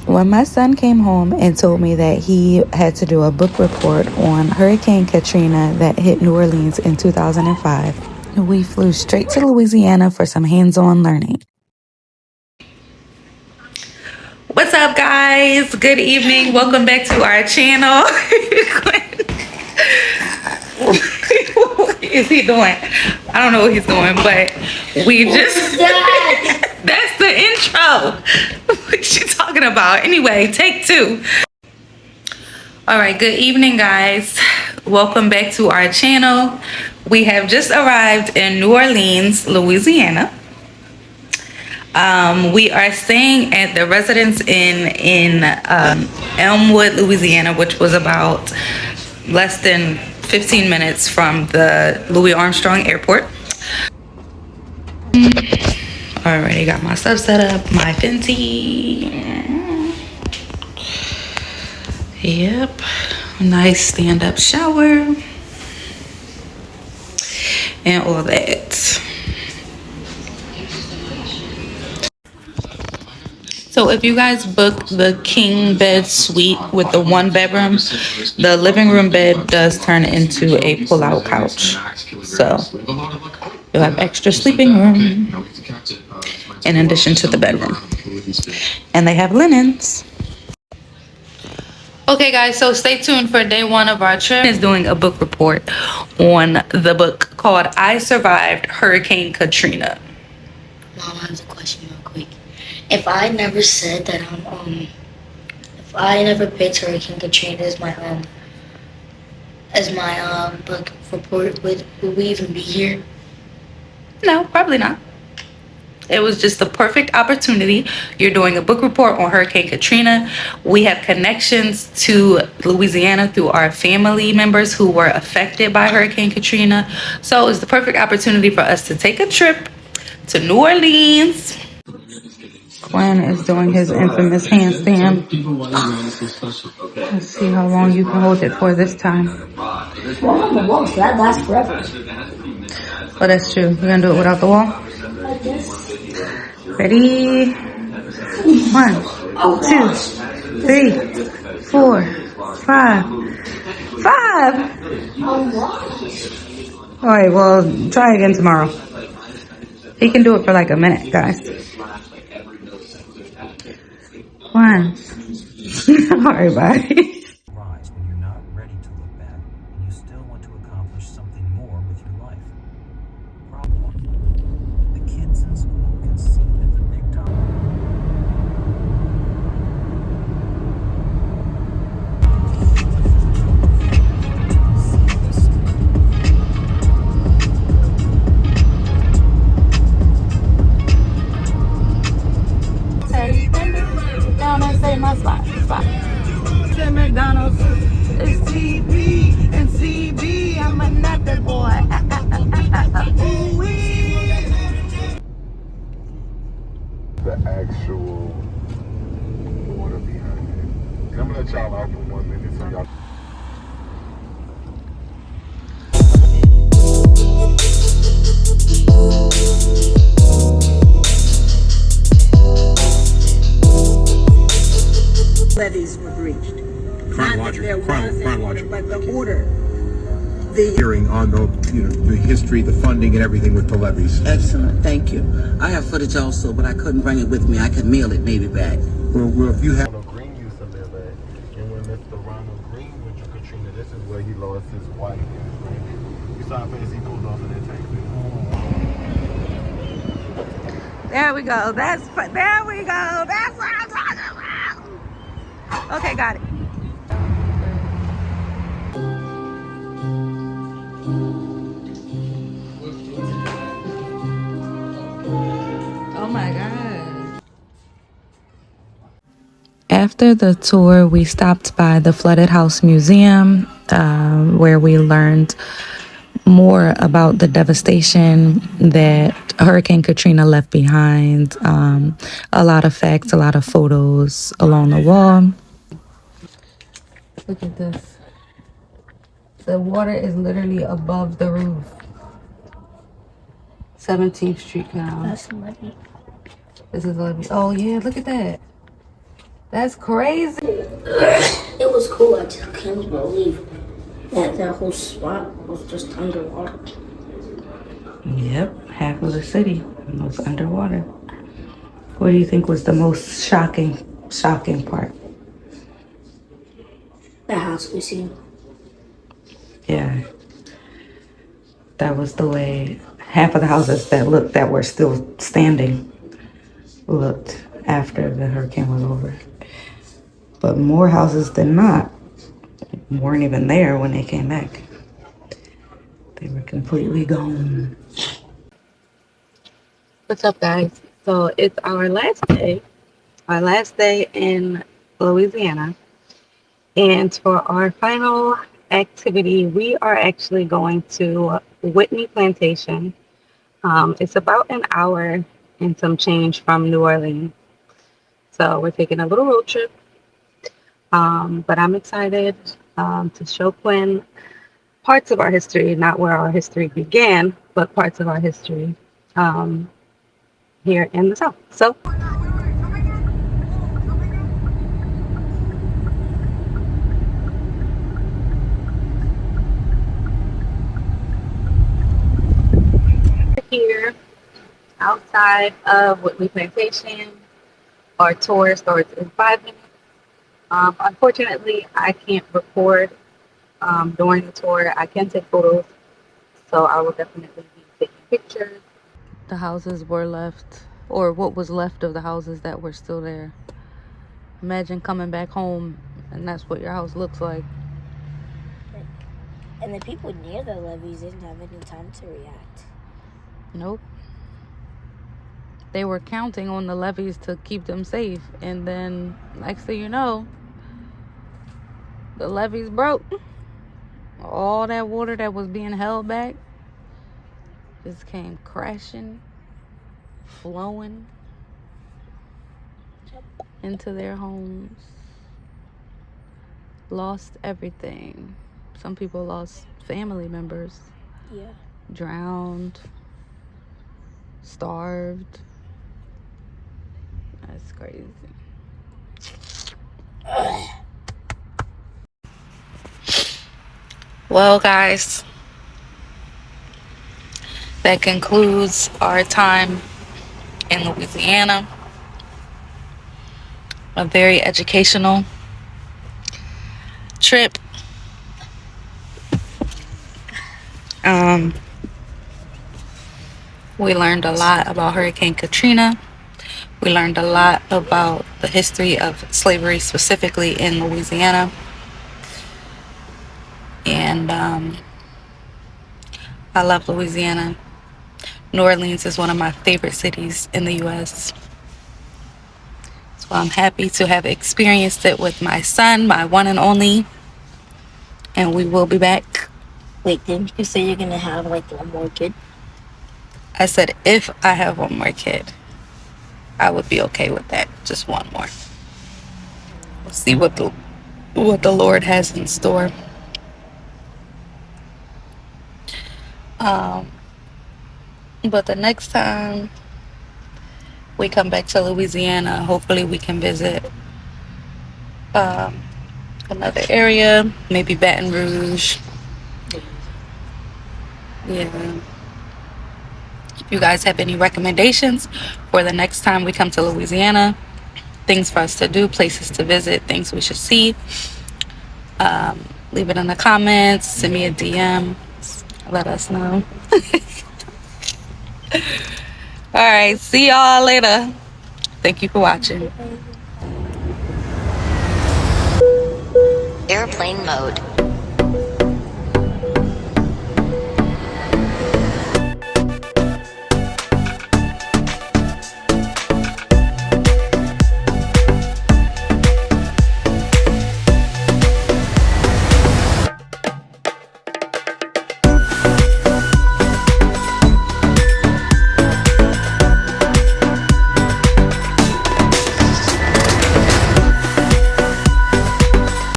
When my son came home and told me that he had to do a book report on Hurricane Katrina that hit New Orleans in 2005, we flew straight to Louisiana for some hands-on learning. What's up, guys? Good evening. Welcome back to our channel. What is he doing? I don't know what he's doing, but we just... That's the intro. What you talking about? Anyway, take two. All right, good evening, guys. Welcome back to our channel. We have just arrived in New Orleans, Louisiana. We are staying at the Residence Inn in Elmwood, Louisiana, which was about less than 15 minutes from the Louis Armstrong Airport. Already got my stuff set up, my Fenty. Yep, nice stand-up shower and all that. So if you guys book the king bed suite with the one bedroom, the living room bed does turn into a pull-out couch. So you'll have extra sleeping room in addition to the bedroom. And they have linens. Okay, guys, so stay tuned for day one of our trip. Is doing a book report on the book called I Survived Hurricane Katrina. Mom, I have a question real quick. If I never said that if I never picked Hurricane Katrina as my book report, would we even be here? No, probably not. It was just the perfect opportunity. You're doing a book report on Hurricane Katrina. We have connections to Louisiana through our family members who were affected by Hurricane Katrina. So it's the perfect opportunity for us to take a trip to New Orleans. Glenn is doing his infamous handstand. Let's see how long you can hold it for this time. Well, on the wall, so that lasts forever. Oh, that's true. You're gonna do it without the wall? I guess. Ready? 1, 2, 3, 4, 5. 5! All right, well, try again tomorrow. He can do it for like a minute, guys. 1. All right, bye. When you're not ready to look back and you still want to accomplish something more with your life. Problem 1. The kids in school can see that the big time. Down and say my spot. Say McDonald's. It's TB and CB. I'm another boy. The actual order behind it. And I'm gonna let y'all out for 1 minute so y'all. Levies were breached. Chronological, But the order, the hearing on the history, the funding, and everything with the levies. excellent. Thank you. I have footage also, but I couldn't bring it with me. I could mail it maybe back. Well, if you have. Ronald Green used to live at, and when Mr. Ronald Green went to Katrina, this is where he lost his wife and his grandbaby. You saw how fast he pulled off in that tank. There we go. There we go. That's what I'm talking about. Okay, got it. Oh my God. After the tour, we stopped by the Flooded House Museum, where we learned more about the devastation that Hurricane Katrina left behind. A lot of facts, a lot of photos along the wall. Look at this. The water is literally above the roof. 17th Street Canal. That's the levy. This is levee. Oh yeah, look at that. That's crazy. It was cool. I just can't believe that whole spot was just underwater. Yep, half of the city was underwater. What do you think was the most shocking part? The house we seen. Yeah, that was the way half of the houses that were still standing looked after the hurricane was over. But more houses than not weren't even there when they came back. They were completely gone. What's up, guys? So it's our last day in Louisiana. And for our final activity, we are actually going to Whitney Plantation. It's about an hour and some change from New Orleans. So we're taking a little road trip. But I'm excited to show Quinn parts of our history, not where our history began, but parts of our history here in the South. So here outside of Whitney Plantation, our tour starts in 5 minutes. Unfortunately, I can't record during the tour. I can take photos, so I will definitely be taking pictures. The houses were left, or what was left of the houses that were still there. Imagine coming back home and that's what your house looks like. And the people near the levees didn't have any time to react. Nope. They were counting on the levees to keep them safe, and then next thing you know, the levees broke. All that water that was being held back just came crashing, flowing into their homes. Lost everything. Some people lost family members. Yeah. Drowned, starved. That's crazy. Well, guys, that concludes our time in Louisiana. A very educational trip. We learned a lot about Hurricane Katrina. We learned a lot about the history of slavery, specifically in Louisiana. And I love Louisiana. New Orleans is one of my favorite cities in the U.S. So I'm happy to have experienced it with my son, my one and only. And we will be back. Wait, didn't you say you're gonna have like one more kid? I said if I have one more kid, I would be okay with that. Just one more. We'll see what the Lord has in store. But the next time we come back to Louisiana, hopefully we can visit another area, maybe Baton Rouge. Yeah. If you guys have any recommendations for the next time we come to Louisiana, things for us to do, places to visit, things we should see, leave it in the comments, send me a DM, let us know. All right, see y'all later. Thank you for watching. Airplane mode.